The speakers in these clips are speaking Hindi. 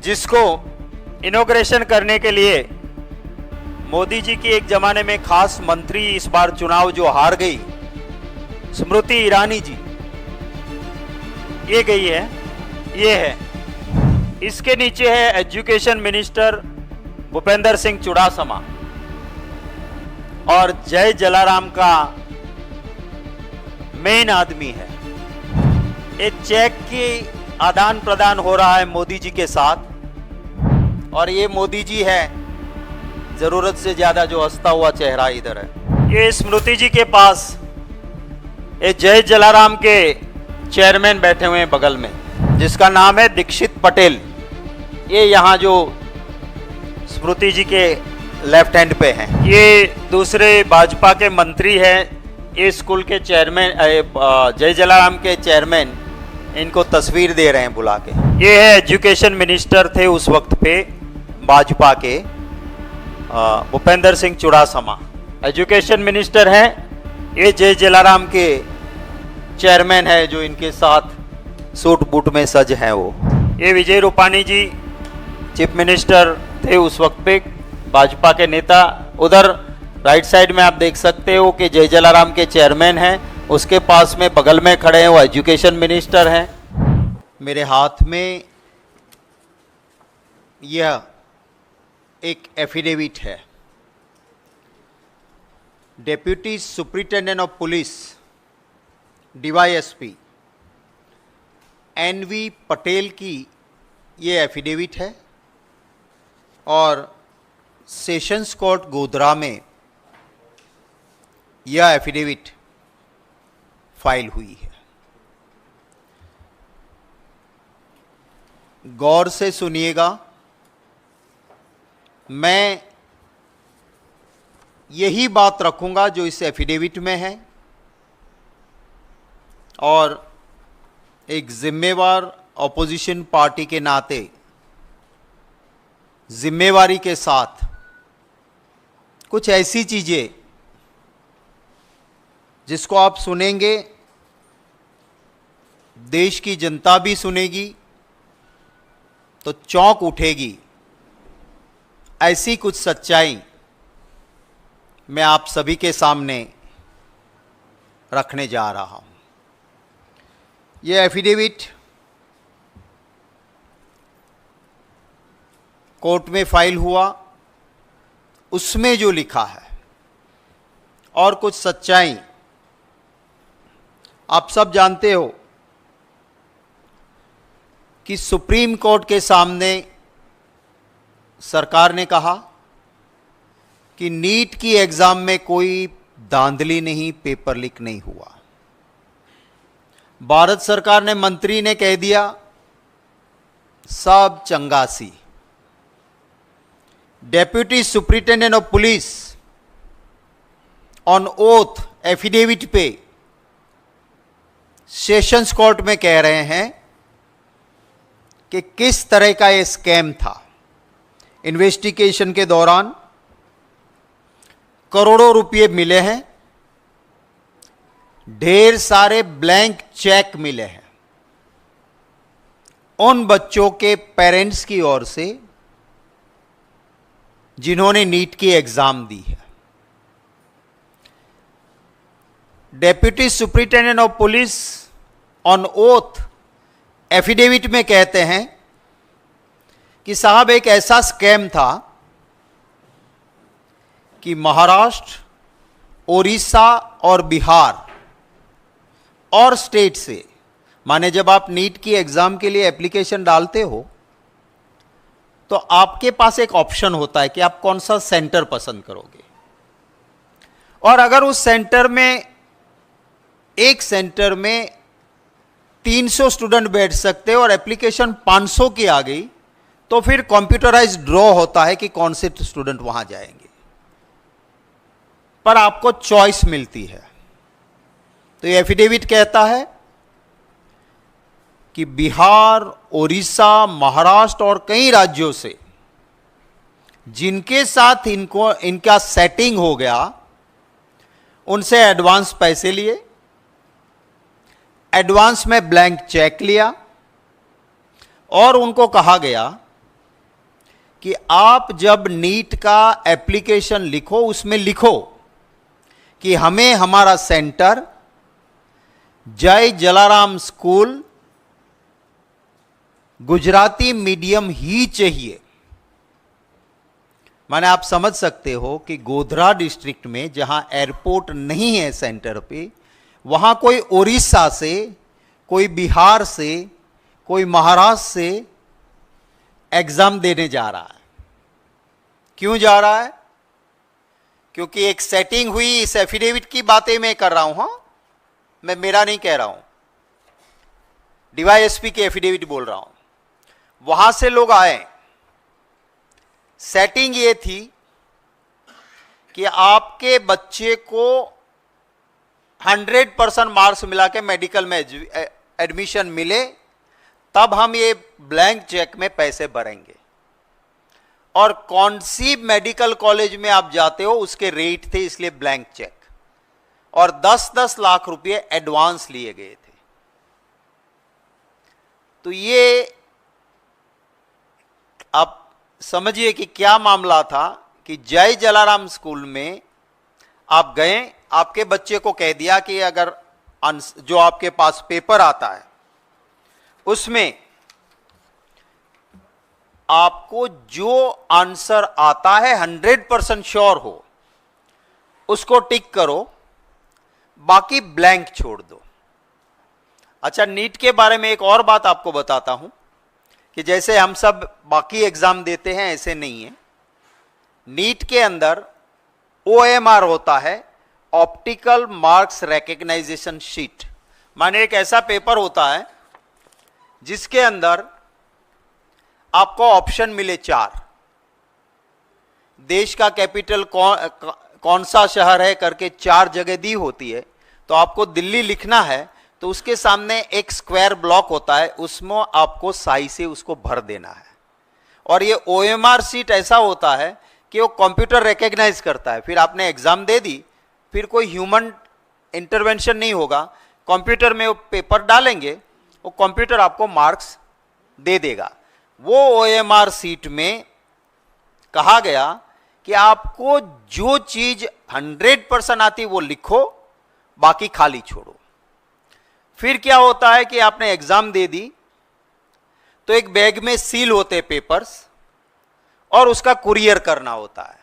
जिसको इनॉग्रेशन करने के लिए मोदी जी की एक जमाने में खास मंत्री इस बार चुनाव जो हार गई, स्मृति ईरानी जी, ये गई है, ये है। इसके नीचे है एजुकेशन मिनिस्टर भूपेंद्र सिंह चुड़ासमा और जय जलाराम का मेन आदमी है। ये चेक की आदान प्रदान हो रहा है मोदी जी के साथ और ये मोदी जी है, जरूरत से ज्यादा जो हंसता हुआ चेहरा इधर है। ये स्मृति जी के पास ये जय जलाराम के चेयरमैन बैठे हुए हैं बगल में, जिसका नाम है दीक्षित पटेल। ये यहाँ जो स्मृति जी के लेफ्ट हैंड पे हैं। ये दूसरे भाजपा के मंत्री हैं, ये स्कूल के चेयरमैन, जय जलाराम के चेयरमैन इनको तस्वीर दे रहे हैं बुला के। ये है एजुकेशन मिनिस्टर थे उस वक्त पे भाजपा के, भूपेंद्र सिंह चुड़ासमा एजुकेशन मिनिस्टर हैं। ये जय जलाराम के चेयरमैन है जो इनके साथ सूट बूट में सज हैं वो। ये विजय रूपाणी जी चीफ मिनिस्टर थे उस वक्त पे, भाजपा के नेता। उधर राइट साइड में आप देख सकते हो कि जय जलाराम के चेयरमैन हैं, उसके पास में बगल में खड़े हैं वो एजुकेशन मिनिस्टर हैं। मेरे हाथ में यह एक एफिडेविट है। Deputy superintendent of police DYSP NV Patel की ये एफिडेविट है और सेशंस कोर्ट गोधरा में यह एफिडेविट फाइल हुई है। गौर से सुनिएगा, मैं यही बात रखूंगा जो इस एफिडेविट में है और एक जिम्मेवार ऑपोजिशन पार्टी के नाते जिम्मेवारी के साथ कुछ ऐसी चीजें जिसको आप सुनेंगे, देश की जनता भी सुनेगी तो चौंक उठेगी, ऐसी कुछ सच्चाई मैं आप सभी के सामने रखने जा रहा हूं। यह एफिडेविट कोर्ट में फाइल हुआ, उसमें जो लिखा है और कुछ सच्चाई आप सब जानते हो कि सुप्रीम कोर्ट के सामने सरकार ने कहा कि नीट की एग्जाम में कोई धांधली नहीं, पेपर लीक नहीं हुआ। भारत सरकार ने, मंत्री ने कह दिया सब चंगासी। Deputy superintendent of police on oath affidavit पे सेशंस कोर्ट में कह रहे हैं कि किस तरह का ये स्कैम था। इन्वेस्टिगेशन के दौरान करोड़ों रुपए मिले हैं, ढेर सारे ब्लैंक चेक मिले हैं उन बच्चों के पेरेंट्स की ओर से जिन्होंने नीट की एग्जाम दी है। Deputy superintendent of police on oath affidavit में कहते हैं कि साहब एक ऐसा स्कैम था कि महाराष्ट्र, ओडिशा और बिहार और स्टेट से, माने जब आप नीट की एग्जाम के लिए एप्लीकेशन डालते हो तो आपके पास एक ऑप्शन होता है कि आप कौन सा सेंटर पसंद करोगे। और अगर उस सेंटर में, एक सेंटर में 300 स्टूडेंट बैठ सकते और एप्लीकेशन 500 की आ गई तो फिर कंप्यूटराइज ड्रॉ होता है कि कौन से स्टूडेंट वहां जाएंगे, पर आपको चॉइस मिलती है। तो ये एफिडेविट कहता है कि बिहार, ओडिशा, महाराष्ट्र और कई राज्यों से जिनके साथ इनका सेटिंग हो गया, उनसे एडवांस पैसे लिए, एडवांस में ब्लैंक चेक लिया और उनको कहा गया कि आप जब नीट का एप्लीकेशन लिखो उसमें लिखो कि हमें हमारा सेंटर जय जलाराम स्कूल गुजराती मीडियम ही चाहिए। माने आप समझ सकते हो कि गोधरा डिस्ट्रिक्ट में जहां एयरपोर्ट नहीं है सेंटर पे, वहां कोई उड़ीसा से, कोई बिहार से, कोई महाराष्ट्र से एग्जाम देने जा रहा है। क्यों जा रहा है? क्योंकि एक सेटिंग हुई। इस एफिडेविट की बातें मैं कर रहा हूं, हां, मैं मेरा नहीं कह रहा हूं, डीवाईएसपी के एफिडेविट बोल रहा हूं। वहां से लोग आए, सेटिंग ये थी कि आपके बच्चे को 100% मार्क्स मिला के मेडिकल में एडमिशन मिले, तब हम ये ब्लैंक चेक में पैसे भरेंगे। और कौन सी मेडिकल कॉलेज में आप जाते हो उसके रेट थे, इसलिए ब्लैंक चेक। और 10-10 लाख रुपए एडवांस लिए गए थे। तो ये आप समझिए कि क्या मामला था कि जय जलाराम स्कूल में आप गए, आपके बच्चे को कह दिया कि अगर जो आपके पास पेपर आता है उसमें आपको जो आंसर आता है 100% श्योर हो, उसको टिक करो, बाकी ब्लैंक छोड़ दो। अच्छा, नीट के बारे में एक और बात आपको बताता हूं कि जैसे हम सब बाकी एग्जाम देते हैं ऐसे नहीं है। नीट के अंदर OMR होता है, ऑप्टिकल मार्क्स रिकग्नाइजेशन शीट। माने एक ऐसा पेपर होता है जिसके अंदर आपको ऑप्शन मिले 4। देश का कैपिटल कौन सा शहर है करके 4 जगह दी होती है। तो आपको दिल्ली लिखना है तो उसके सामने एक स्क्वायर ब्लॉक होता है, उसमें आपको साई से उसको भर देना है। और ये OMR शीट ऐसा होता है कि वो कंप्यूटर रिकॉग्नाइज करता है। फिर आपने एग्जाम दे दी, फिर कोई ह्यूमन इंटरवेंशन नहीं होगा, कंप्यूटर में वो पेपर डालेंगे, वो कंप्यूटर आपको मार्क्स दे देगा। वो OMR शीट में कहा गया कि आपको जो चीज 100% आती वो लिखो, बाकी खाली छोड़ो। फिर क्या होता है कि आपने एग्जाम दे दी तो एक बैग में सील होते पेपर्स और उसका कुरियर करना होता है।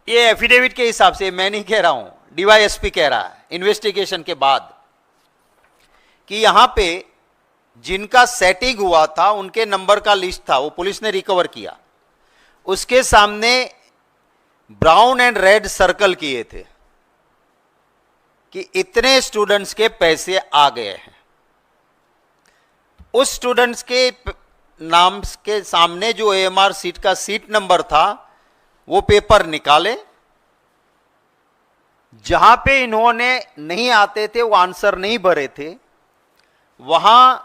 ये एफिडेविट के हिसाब से, मैं नहीं कह रहा हूं, डीवाईएसपी कह रहा है इन्वेस्टिगेशन के बाद, कि यहां पे जिनका सेटिंग हुआ था उनके नंबर का लिस्ट था, वो पुलिस ने रिकवर किया। उसके सामने ब्राउन एंड रेड सर्कल किए थे कि इतने स्टूडेंट्स के पैसे आ गए हैं। उस स्टूडेंट्स के नाम के सामने जो AMR सीट का सीट नंबर था वो पेपर निकाले। जहां पे इन्होंने नहीं आते थे, वो आंसर नहीं भरे थे, वहां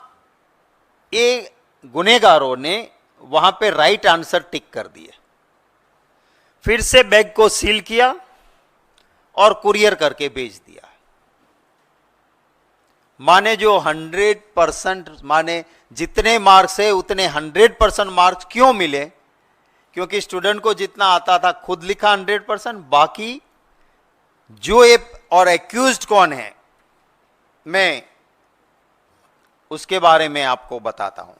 ये गुनेगारों ने वहां पे राइट आंसर टिक कर दिए। फिर से बैग को सील किया और कुरियर करके भेज दिया। माने जो 100%, माने जितने मार्क्स है उतने 100% मार्क्स क्यों मिले? क्योंकि स्टूडेंट को जितना आता था खुद लिखा 100%, बाकी जो ये और एक्यूज्ड कौन है मैं उसके बारे में आपको बताता हूं।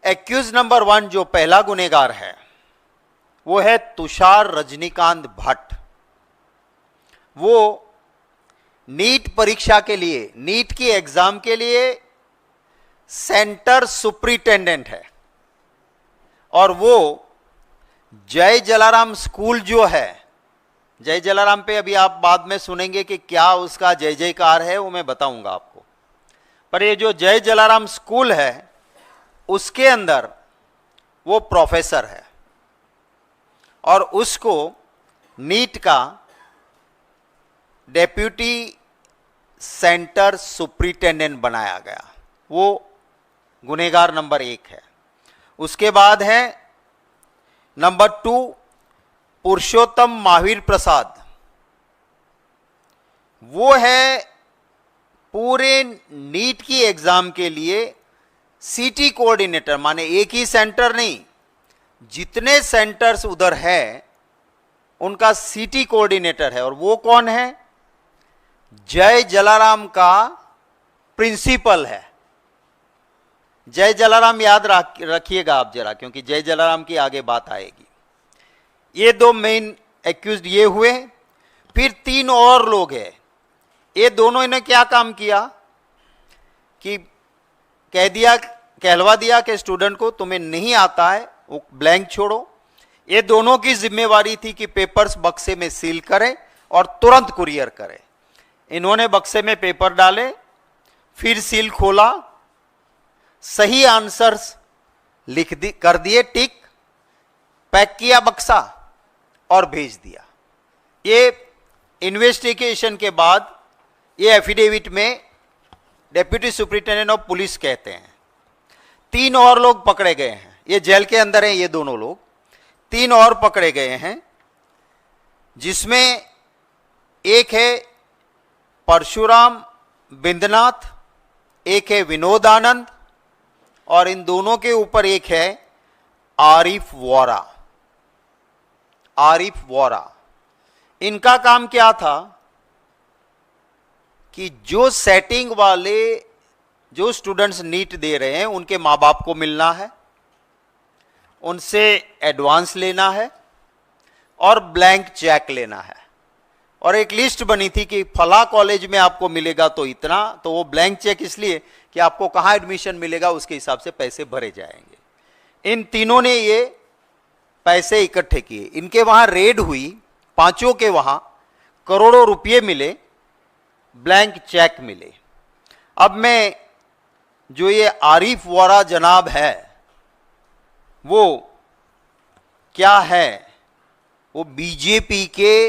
एक्यूज नंबर 1 जो पहला गुनेगार है वो है तुषार रजनीकांत भट्ट। वो नीट परीक्षा के लिए, नीट की एग्जाम के लिए सेंटर सुपरिटेंडेंट है। और वो जय जलाराम स्कूल जो है, जय जलाराम पे अभी आप बाद में सुनेंगे कि क्या उसका जय जयकार है, वो मैं बताऊंगा आपको। पर ये जो जय जलाराम स्कूल है उसके अंदर वो प्रोफेसर है और उसको नीट का डेप्यूटी सेंटर सुपरिटेंडेंट बनाया गया। वो गुनेगार नंबर 1 है। उसके बाद है नंबर 2 पुरुषोत्तम महावीर प्रसाद। वो है पूरे नीट की एग्जाम के लिए सिटी कोऑर्डिनेटर माने एक ही सेंटर नहीं, जितने सेंटर्स उधर है उनका सिटी कोऑर्डिनेटर है। और वो कौन है? जय जलाराम का प्रिंसिपल है। जय जलाराम याद रखिएगा आप जरा, क्योंकि जय जलाराम की आगे बात आएगी। ये दो मेन एक्यूज्ड ये हुए। फिर 3 और लोग हैं। ये दोनों ने क्या काम किया कि कहलवा दिया कि स्टूडेंट को तुम्हें नहीं आता है वो ब्लैंक छोड़ो। ये दोनों की जिम्मेवारी थी कि पेपर्स बक्से में सील करें और तुरंत कुरियर करें। इन्होंने बक्से में पेपर डाले, फिर सील खोला, सही आंसर्स कर दिए टिक, पैक किया बक्सा और भेज दिया। ये इन्वेस्टिगेशन के बाद ये एफिडेविट में डेप्यूटी सुपरिटेंडेंट ऑफ पुलिस कहते हैं। 3 और लोग पकड़े गए हैं। ये जेल के अंदर हैं ये दोनों लोग। 3 और पकड़े गए हैं, जिसमें एक है परशुराम बिंदनाथ, एक है विनोद आनंद और इन दोनों के ऊपर एक है आरिफ वोरा। आरिफ वोरा, इनका काम क्या था कि जो सेटिंग वाले जो स्टूडेंट्स नीट दे रहे हैं उनके माँ बाप को मिलना है, उनसे एडवांस लेना है और ब्लैंक चेक लेना है। और एक लिस्ट बनी थी कि फला कॉलेज में आपको मिलेगा तो इतना, तो वो ब्लैंक चेक इसलिए कि आपको कहाँ एडमिशन मिलेगा उसके हिसाब से पैसे भरे जाएंगे। इन तीनों ने ये पैसे इकट्ठे किए। इनके वहां रेड हुई, 5 के वहां करोड़ों रुपए मिले, ब्लैंक चेक मिले। अब मैं जो ये आरिफ वोरा जनाब है वो क्या है? वो बीजेपी के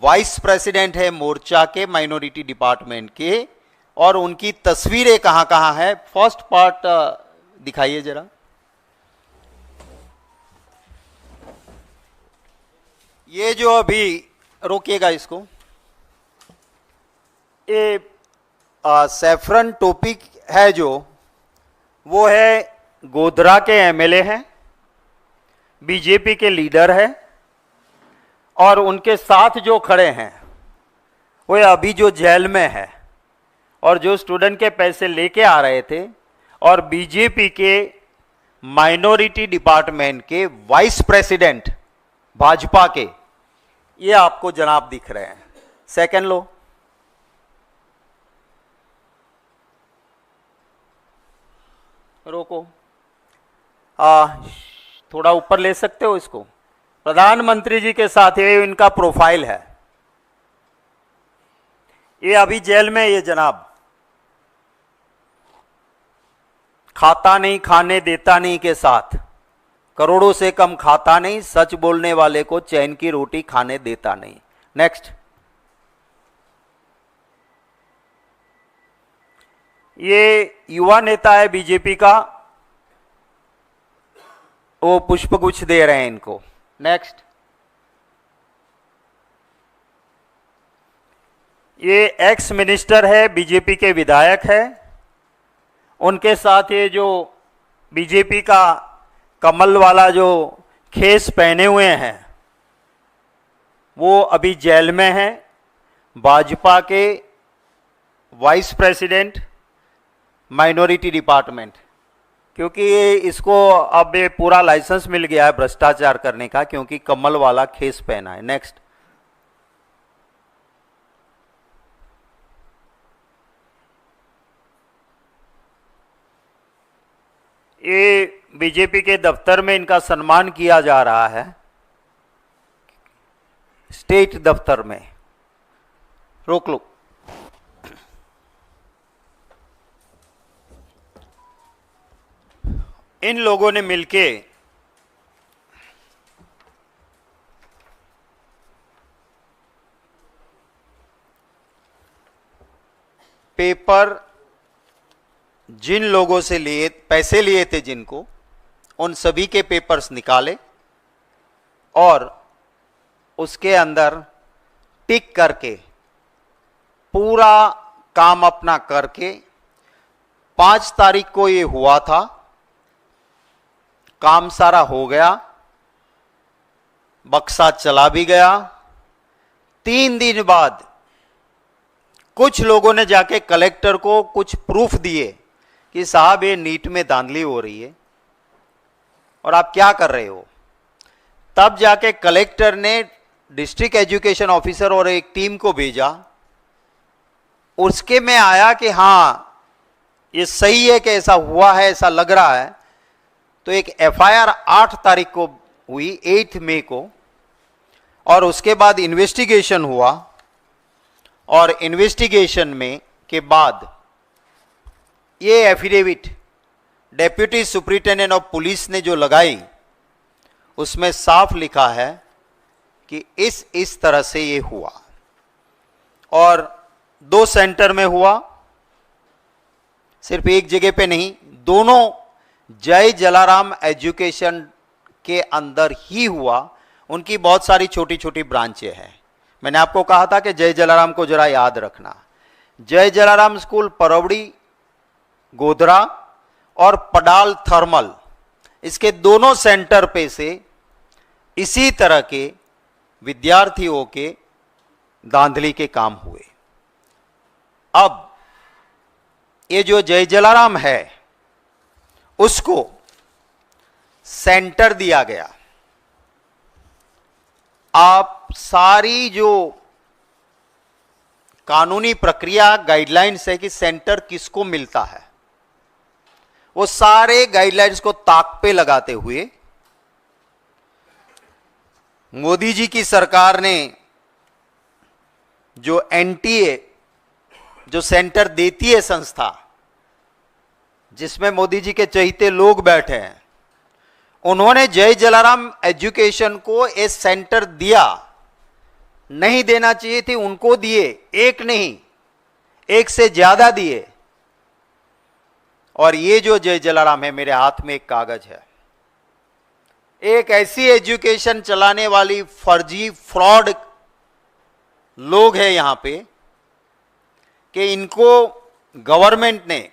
वाइस प्रेसिडेंट है मोर्चा के माइनॉरिटी डिपार्टमेंट के। और उनकी तस्वीरें कहां कहां है? फर्स्ट पार्ट दिखाइए जरा। ये जो अभी रोकिएगा इसको, ये सैफरन टोपी है जो, वो है गोधरा के एमएलए हैं, बीजेपी के लीडर है। और उनके साथ जो खड़े हैं वो अभी जो जेल में है और जो स्टूडेंट के पैसे लेके आ रहे थे और बीजेपी के माइनॉरिटी डिपार्टमेंट के वाइस प्रेसिडेंट भाजपा के, ये आपको जनाब दिख रहे हैं। सेकंड लो। रोको, थोड़ा ऊपर ले सकते हो इसको। प्रधानमंत्री जी के साथ ये इनका प्रोफाइल है। ये अभी जेल में ये जनाब खाता नहीं, खाने देता नहीं के साथ, करोड़ों से कम खाता नहीं, सच बोलने वाले को चैन की रोटी खाने देता नहीं। नेक्स्ट। ये युवा नेता है बीजेपी का, वो पुष्पगुच्छ दे रहे हैं इनको। नेक्स्ट। ये एक्स मिनिस्टर है, बीजेपी के विधायक है। उनके साथ ये जो बीजेपी का कमल वाला जो खेस पहने हुए हैं वो अभी जेल में हैं। भाजपा के वाइस प्रेसिडेंट माइनॉरिटी डिपार्टमेंट, क्योंकि ये इसको अब ये पूरा लाइसेंस मिल गया है भ्रष्टाचार करने का, क्योंकि कमल वाला खेस पहना है। नेक्स्ट। ये बीजेपी के दफ्तर में इनका सम्मान किया जा रहा है, स्टेट दफ्तर में। रोक लो। इन लोगों ने मिलके पेपर जिन लोगों से लिए पैसे लिए थे जिनको, उन सभी के पेपर्स निकाले और उसके अंदर टिक करके पूरा काम अपना करके 5 तारीख को ये हुआ था, काम सारा हो गया, बक्सा चला भी गया। 3 दिन बाद कुछ लोगों ने जाके कलेक्टर को कुछ प्रूफ दिए कि साहब ये नीट में धांधली हो रही है और आप क्या कर रहे हो। तब जाके कलेक्टर ने डिस्ट्रिक्ट एजुकेशन ऑफिसर और एक टीम को भेजा। उसके में आया कि हाँ ये सही है कि ऐसा हुआ है, ऐसा लग रहा है। तो एक एफआईआर 8 तारीख को हुई, 8 मई को, और उसके बाद इन्वेस्टिगेशन हुआ। और इन्वेस्टिगेशन में के बाद ये affidavit deputy superintendent of police ने जो लगाई, उसमें साफ लिखा है कि इस तरह से ये हुआ। और 2 सेंटर में हुआ, सिर्फ एक जगह पे नहीं, दोनों जय जलाराम एजुकेशन के अंदर ही हुआ। उनकी बहुत सारी छोटी छोटी ब्रांचें हैं। मैंने आपको कहा था कि जय जलाराम को जरा याद रखना। जय जलाराम स्कूल परवड़ी, गोधरा और पडाल थर्मल, इसके दोनों सेंटर पे से इसी तरह के विद्यार्थियों के धांधली के काम हुए। अब ये जो जय जलाराम है उसको सेंटर दिया गया। आप सारी जो कानूनी प्रक्रिया गाइडलाइंस है कि सेंटर किसको मिलता है, वो सारे गाइडलाइंस को ताक पे लगाते हुए मोदी जी की सरकार ने जो एनटीए, जो सेंटर देती है संस्था, जिसमें मोदी जी के चहेते लोग बैठे हैं, उन्होंने जय जलाराम एजुकेशन को एक सेंटर दिया। नहीं देना चाहिए थी, उनको दिए। एक नहीं, एक से ज्यादा दिए। और ये जो जय जलाराम है, मेरे हाथ में एक कागज है, एक ऐसी एजुकेशन चलाने वाली फर्जी फ्रॉड लोग हैं यहां पे कि इनको गवर्नमेंट ने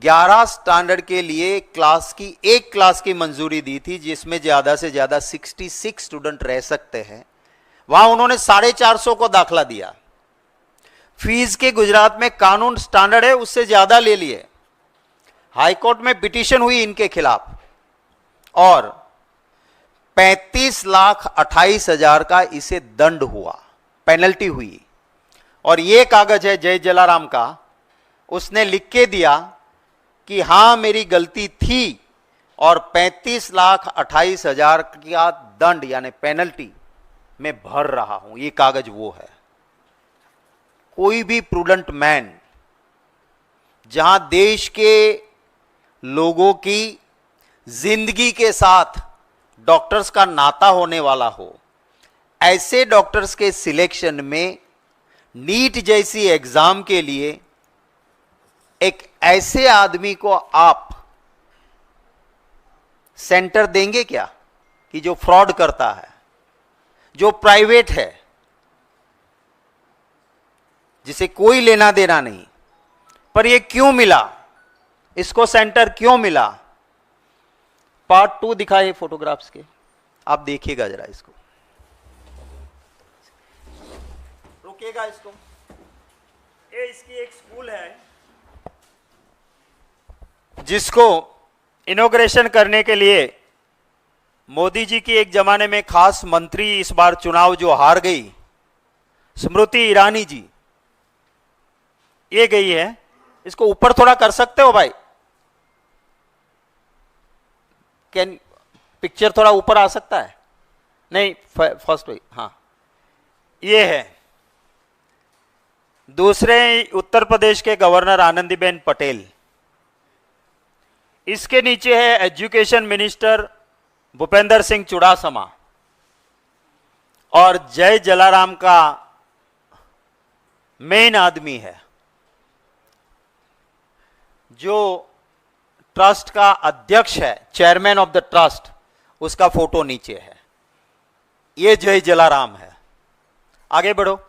11 स्टैंडर्ड के लिए एक क्लास की मंजूरी दी थी, जिसमें ज्यादा से ज्यादा 66 स्टूडेंट रह सकते हैं। वहां उन्होंने 450 को दाखला दिया। फीस के गुजरात में कानून स्टैंडर्ड है, उससे ज्यादा ले लिए। हाईकोर्ट में पिटीशन हुई इनके खिलाफ और 35,28,000 का इसे दंड हुआ, पेनल्टी हुई। और ये कागज है जय जलाराम का, उसने लिख के दिया कि हां मेरी गलती थी और 35,28,000 का दंड यानी पेनल्टी मैं भर रहा हूं। ये कागज वो है। कोई भी प्रूडेंट मैन, जहां देश के लोगों की जिंदगी के साथ डॉक्टर्स का नाता होने वाला हो, ऐसे डॉक्टर्स के सिलेक्शन में नीट जैसी एग्जाम के लिए एक ऐसे आदमी को आप सेंटर देंगे क्या कि जो फ्रॉड करता है, जो प्राइवेट है, जिसे कोई लेना देना नहीं। पर ये क्यों मिला, इसको सेंटर क्यों मिला? पार्ट 2 दिखाए फोटोग्राफ्स के, आप देखिएगा जरा इसको, रुकिएगा इसको। ये इसकी एक स्कूल है जिसको इनॉग्रेशन करने के लिए मोदी जी की एक जमाने में खास मंत्री, इस बार चुनाव जो हार गई, स्मृति ईरानी जी, ये गई है। इसको ऊपर थोड़ा कर सकते हो भाई? कैन पिक्चर थोड़ा ऊपर आ सकता है? नहीं, फर्स्ट वही, हाँ ये है। दूसरे उत्तर प्रदेश के गवर्नर आनंदीबेन पटेल। इसके नीचे है एजुकेशन मिनिस्टर भूपेंद्र सिंह चुड़ासमा। और जय जलाराम का मेन आदमी है, जो ट्रस्ट का अध्यक्ष है, चेयरमैन ऑफ द ट्रस्ट, उसका फोटो नीचे है। ये जय जलाराम है। आगे बढ़ो।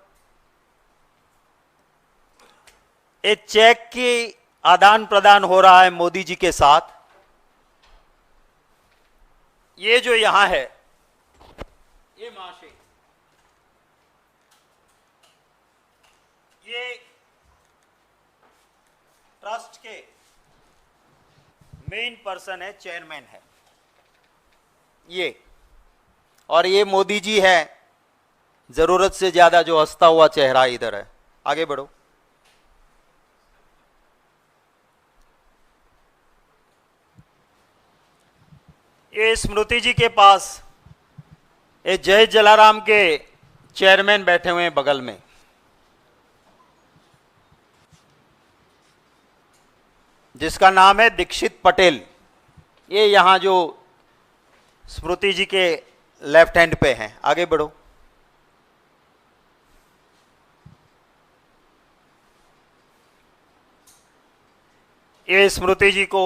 एक चेक की आदान प्रदान हो रहा है मोदी जी के साथ। ये जो यहां है, ये महाशय, ये ट्रस्ट के मेन पर्सन है, चेयरमैन है ये, और ये मोदी जी है, जरूरत से ज्यादा जो हंसता हुआ चेहरा इधर है। आगे बढ़ो। ये स्मृति जी के पास ये जय जलाराम के चेयरमैन बैठे हुए हैं बगल में। जिसका नाम है दीक्षित पटेल। ये यहां जो स्मृति जी के लेफ्ट हैंड पे हैं। आगे बढ़ो। ये स्मृति जी को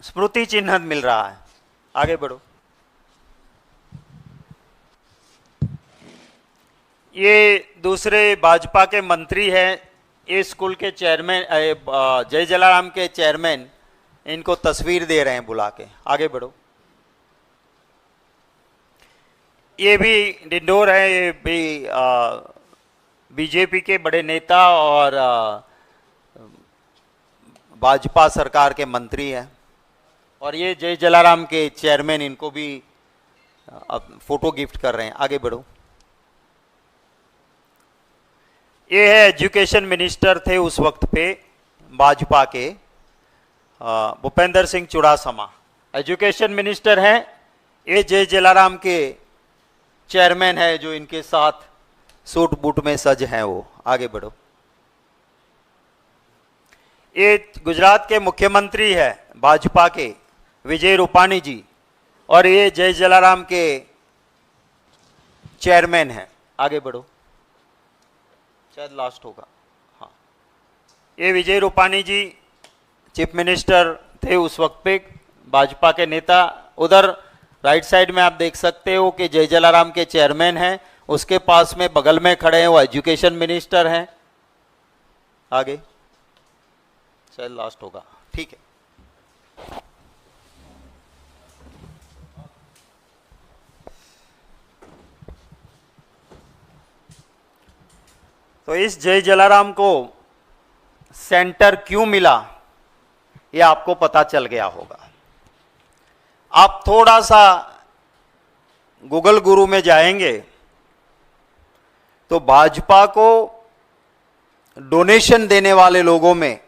स्मृति चिन्ह मिल रहा है। आगे बढ़ो। ये दूसरे भाजपा के मंत्री हैं, ये स्कूल के चेयरमैन, जय जलाराम के चेयरमैन, इनको तस्वीर दे रहे हैं बुला के। आगे बढ़ो। ये भी डिंडोर है, ये भी बीजेपी के बड़े नेता और भाजपा सरकार के मंत्री हैं, और ये जय जलाराम के चेयरमैन इनको भी फोटो गिफ्ट कर रहे हैं। आगे बढ़ो। ये है एजुकेशन मिनिस्टर थे उस वक्त पे भाजपा के, भूपेंद्र सिंह चुड़ासमा एजुकेशन मिनिस्टर हैं। ये जय जलाराम के चेयरमैन है जो इनके साथ सूट बूट में सज हैं वो। आगे बढ़ो। ये गुजरात के मुख्यमंत्री है भाजपा के, विजय रूपाणी जी, और ये जय जलाराम के चेयरमैन हैं। आगे बढ़ो, शायद लास्ट होगा। हाँ, ये विजय रूपाणी जी चीफ मिनिस्टर थे उस वक्त पे, भाजपा के नेता। उधर राइट साइड में आप देख सकते हो कि जय जलाराम के चेयरमैन हैं, उसके पास में बगल में खड़े हैं वो एजुकेशन मिनिस्टर हैं। आगे शायद लास्ट होगा, ठीक है। तो इस जय जलाराम को सेंटर क्यों मिला ये आपको पता चल गया होगा। आप थोड़ा सा गूगल गुरु में जाएंगे तो भाजपा को डोनेशन देने वाले लोगों में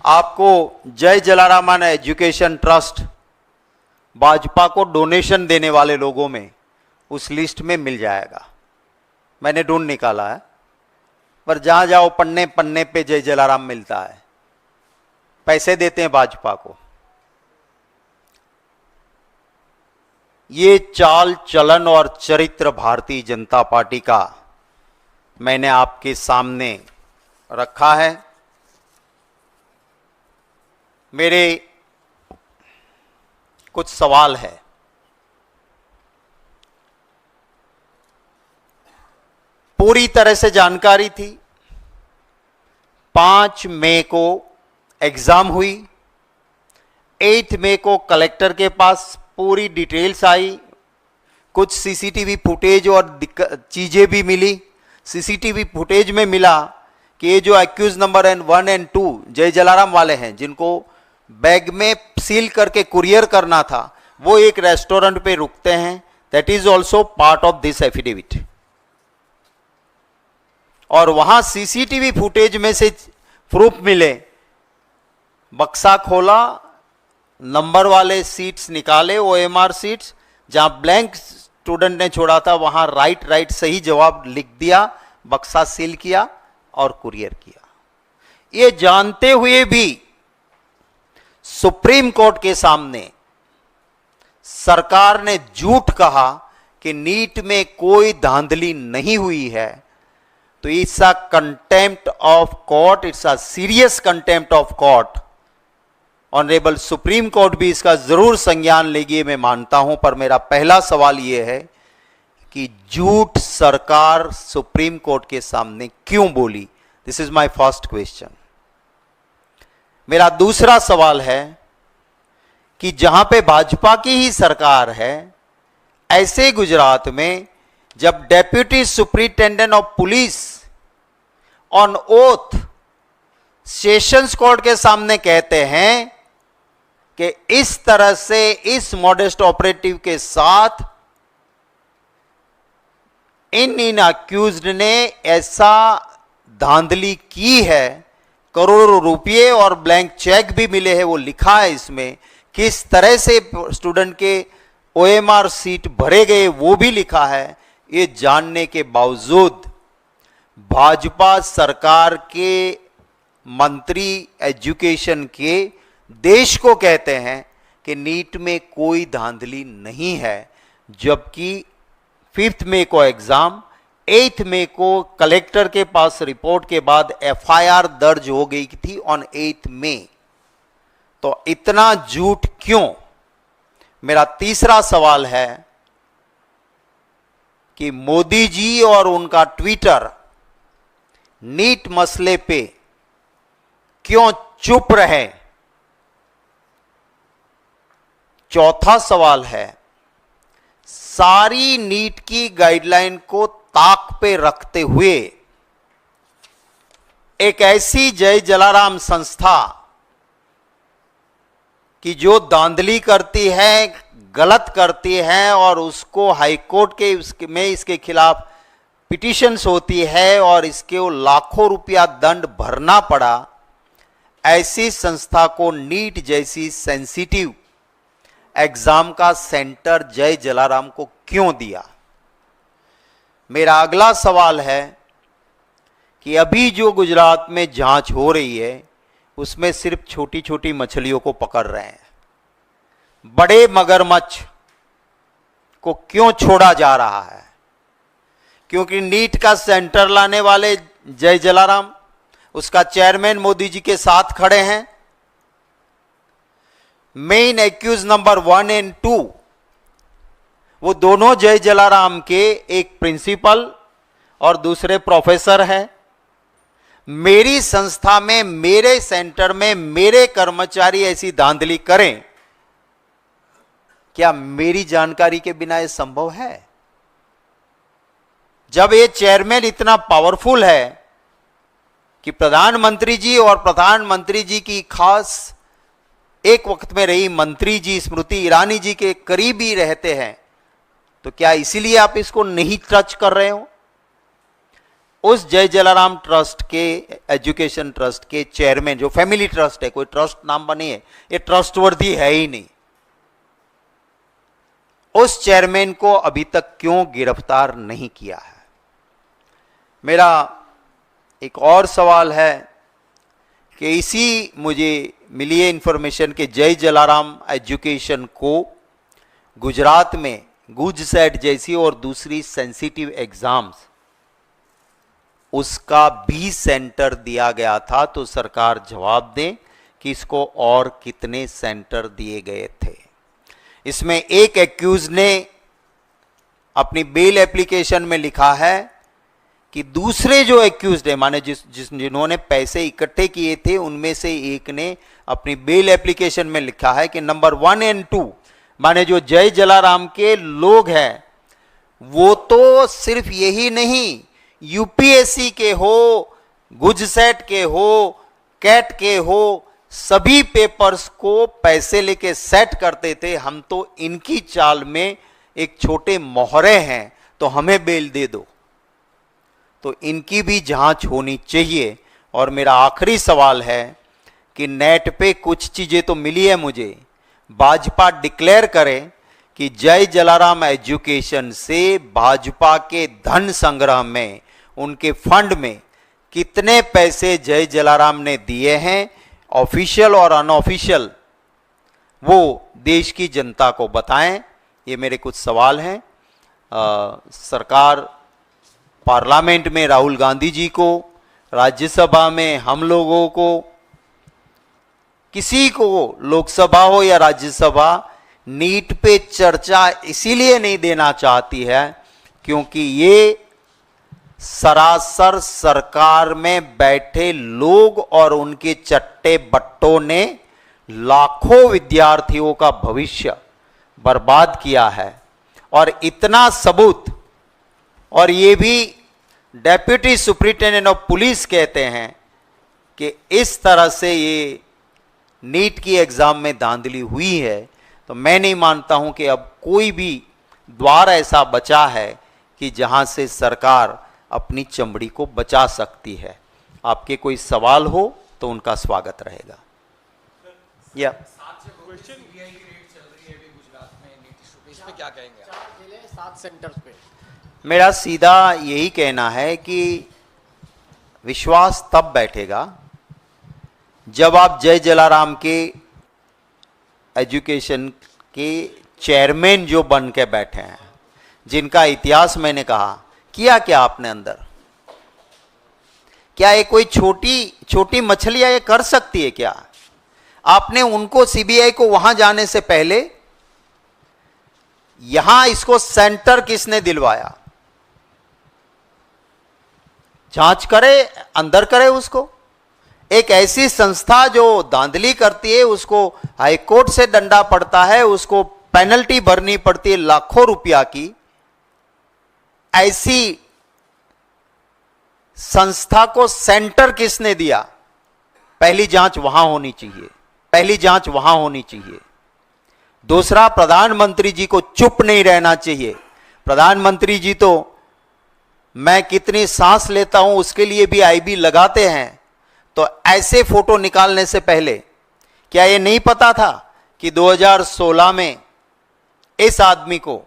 आपको जय जलारामन एजुकेशन ट्रस्ट भाजपा को डोनेशन देने वाले लोगों में उस लिस्ट में मिल जाएगा। मैंने ढूंढ निकाला है, पर जहां जाओ पन्ने पन्ने पे जय जलाराम मिलता है। पैसे देते हैं भाजपा को। ये चाल चलन और चरित्र भारतीय जनता पार्टी का मैंने आपके सामने रखा है। मेरे कुछ सवाल है। पूरी तरह से जानकारी थी। 5 मई को एग्जाम हुई, 8 मई को कलेक्टर के पास पूरी डिटेल्स आई, कुछ सीसीटीवी फुटेज और चीजें भी मिली। सीसीटीवी फुटेज में मिला कि ये जो एक्यूज नंबर 1 और 2 जय जलाराम वाले हैं, जिनको बैग में सील करके कुरियर करना था, वो एक रेस्टोरेंट पे रुकते हैं। That is also part of this affidavit. और वहां सीसीटीवी फुटेज में से प्रूफ मिले, बक्सा खोला, नंबर वाले सीट्स निकाले, ओएमआर सीट्स, जहां ब्लैंक स्टूडेंट ने छोड़ा था वहां राइट सही जवाब लिख दिया, बक्सा सील किया और कुरियर किया। ये जानते हुए भी सुप्रीम कोर्ट के सामने सरकार ने झूठ कहा कि नीट में कोई धांधली नहीं हुई है। तो it's a contempt of court, it's a serious contempt of court. Honourable supreme court भी इसका जरूर संज्ञान लेगी, मैं मानता हूं। पर मेरा पहला सवाल यह है कि झूठ सरकार सुप्रीम कोर्ट के सामने क्यों बोली? This is my first question. मेरा दूसरा सवाल है कि जहां पे भाजपा की ही सरकार है, ऐसे गुजरात में जब deputy superintendent of police on oath sessions court के सामने कहते हैं कि इस तरह से इस मॉडेस्ट ऑपरेटिव के साथ इन अक्यूज्ड ने ऐसा धांधली की है, करोड़ों रुपये और ब्लैंक चेक भी मिले हैं, वो लिखा है इसमें, किस तरह से स्टूडेंट के ओएमआर सीट भरे गए वो भी लिखा है। ये जानने के बावजूद भाजपा सरकार के मंत्री एजुकेशन के देश को कहते हैं कि नीट में कोई धांधली नहीं है, जबकि 5 मई को एग्जाम, 8 मई को कलेक्टर के पास रिपोर्ट के बाद एफआईआर दर्ज हो गई थी ऑन 8 मई। तो इतना झूठ क्यों? मेरा तीसरा सवाल है कि मोदी जी और उनका ट्विटर नीट मसले पे क्यों चुप रहे? चौथा सवाल है, सारी नीट की गाइडलाइन को ताक पे रखते हुए एक ऐसी जय जलाराम संस्था कि जो धांधली करती है, गलत करती है और उसको हाईकोर्ट के में इसके खिलाफ पिटीशंस होती है और इसके वो लाखों रुपया दंड भरना पड़ा, ऐसी संस्था को नीट जैसी सेंसिटिव एग्जाम का सेंटर जय जलाराम को क्यों दिया? मेरा अगला सवाल है कि अभी जो गुजरात में जांच हो रही है उसमें सिर्फ छोटी छोटी मछलियों को पकड़ रहे हैं, बड़े मगरमच्छ को क्यों छोड़ा जा रहा है? क्योंकि नीट का सेंटर लाने वाले जय जलाराम, उसका चेयरमैन मोदी जी के साथ खड़े हैं। मेन एक्यूज नंबर 1 और 2 वो दोनों जय जलाराम के, एक प्रिंसिपल और दूसरे प्रोफेसर हैं। मेरी संस्था में, मेरे सेंटर में मेरे कर्मचारी ऐसी धांधली करें, क्या मेरी जानकारी के बिना यह संभव है? जब ये चेयरमैन इतना पावरफुल है कि प्रधानमंत्री जी और प्रधानमंत्री जी की खास एक वक्त में रही मंत्री जी स्मृति ईरानी जी के करीब ही रहते हैं, तो क्या इसीलिए आप इसको नहीं टच कर रहे हो? उस जय जलाराम ट्रस्ट के, एजुकेशन ट्रस्ट के चेयरमैन, जो फैमिली ट्रस्ट है, कोई ट्रस्ट नाम बनी है, ये ट्रस्टवर्दी है ही नहीं, उस चेयरमैन को अभी तक क्यों गिरफ्तार नहीं किया है? मेरा एक और सवाल है कि इसी मुझे मिली है इंफॉर्मेशन के जय जलाराम एजुकेशन को गुजरात में गुजसेट जैसी और दूसरी सेंसिटिव एग्जाम्स, उसका भी सेंटर दिया गया था। तो सरकार जवाब दें कि इसको और कितने सेंटर दिए गए थे। इसमें एक एक्यूज ने अपनी बेल एप्लीकेशन में लिखा है कि दूसरे जो एक्यूज्ड है, माने जिन्होंने पैसे इकट्ठे किए थे, उनमें से एक ने अपनी बेल एप्लीकेशन में लिखा है कि नंबर 1 और 2, माने जो जय जलाराम के लोग हैं, वो तो सिर्फ यही नहीं, यूपीएससी के हो, गुजसेट के हो, कैट के हो, सभी पेपर्स को पैसे लेके सेट करते थे। हम तो इनकी चाल में एक छोटे मोहरे हैं, तो हमें बेल दे दो। तो इनकी भी जांच होनी चाहिए। और मेरा आखिरी सवाल है कि नेट पे कुछ चीजें तो मिली है मुझे, भाजपा डिक्लेयर करे कि जय जलाराम एजुकेशन से भाजपा के धन संग्रह में, उनके फंड में कितने पैसे जय जलाराम ने दिए हैं, ऑफिशियल और अनऑफिशियल, वो देश की जनता को बताएं। ये मेरे कुछ सवाल हैं। सरकार, पार्लियामेंट में राहुल गांधी जी को, राज्यसभा में हम लोगों को, किसी को, लोकसभा हो या राज्यसभा, नीट पे चर्चा इसीलिए नहीं देना चाहती है क्योंकि ये सरासर सरकार में बैठे लोग और उनके चट्टे बट्टों ने लाखों विद्यार्थियों का भविष्य बर्बाद किया है। और इतना सबूत, और ये भी डेप्यूटी सुप्रिंटेंडेंट ऑफ पुलिस कहते हैं कि इस तरह से ये नीट की एग्जाम में धांधली हुई है, तो मैं नहीं मानता हूं कि अब कोई भी द्वार ऐसा बचा है कि जहां से सरकार अपनी चमड़ी को बचा सकती है। आपके कोई सवाल हो तो उनका स्वागत रहेगा। या क्या कहेंगे? 7 सेंटर्स पे मेरा सीधा यही कहना है कि विश्वास तब बैठेगा जब आप जय जलाराम के एजुकेशन के चेयरमैन जो बन के बैठे हैं, जिनका इतिहास मैंने कहा, किया क्या आपने अंदर? क्या ये कोई छोटी मछलियां ये कर सकती है क्या? आपने उनको, सीबीआई को वहां जाने से पहले यहां इसको सेंटर किसने दिलवाया? जांच करे, अंदर करे उसको। एक ऐसी संस्था जो धांधली करती है उसको हाईकोर्ट से डंडा पड़ता है, उसको पेनल्टी भरनी पड़ती है लाखों रुपया की। ऐसी संस्था को सेंटर किसने दिया? पहली जांच वहां होनी चाहिए, पहली जांच वहां होनी चाहिए। दूसरा, प्रधानमंत्री जी को चुप नहीं रहना चाहिए। प्रधानमंत्री जी तो मैं कितनी सांस लेता हूं उसके लिए भी आईबी लगाते हैं, तो ऐसे फोटो निकालने से पहले क्या ये नहीं पता था कि 2016 में इस आदमी को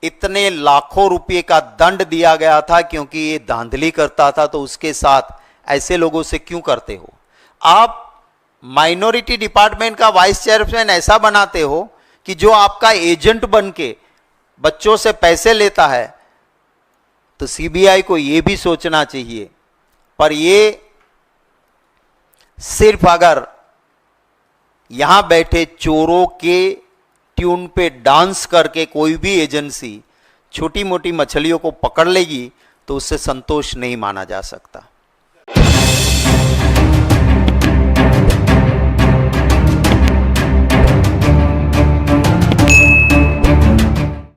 इतने लाखों रुपए का दंड दिया गया था क्योंकि ये धांधली करता था? तो उसके साथ ऐसे लोगों से क्यों करते हो? आप माइनॉरिटी डिपार्टमेंट का वाइस चेयरमैन ऐसा बनाते हो कि जो आपका एजेंट बन के बच्चों से पैसे लेता है, तो सीबीआई को यह भी सोचना चाहिए। पर ये सिर्फ अगर यहां बैठे चोरों के ट्यून पे डांस करके कोई भी एजेंसी छोटी मोटी मछलियों को पकड़ लेगी तो उससे संतोष नहीं माना जा सकता।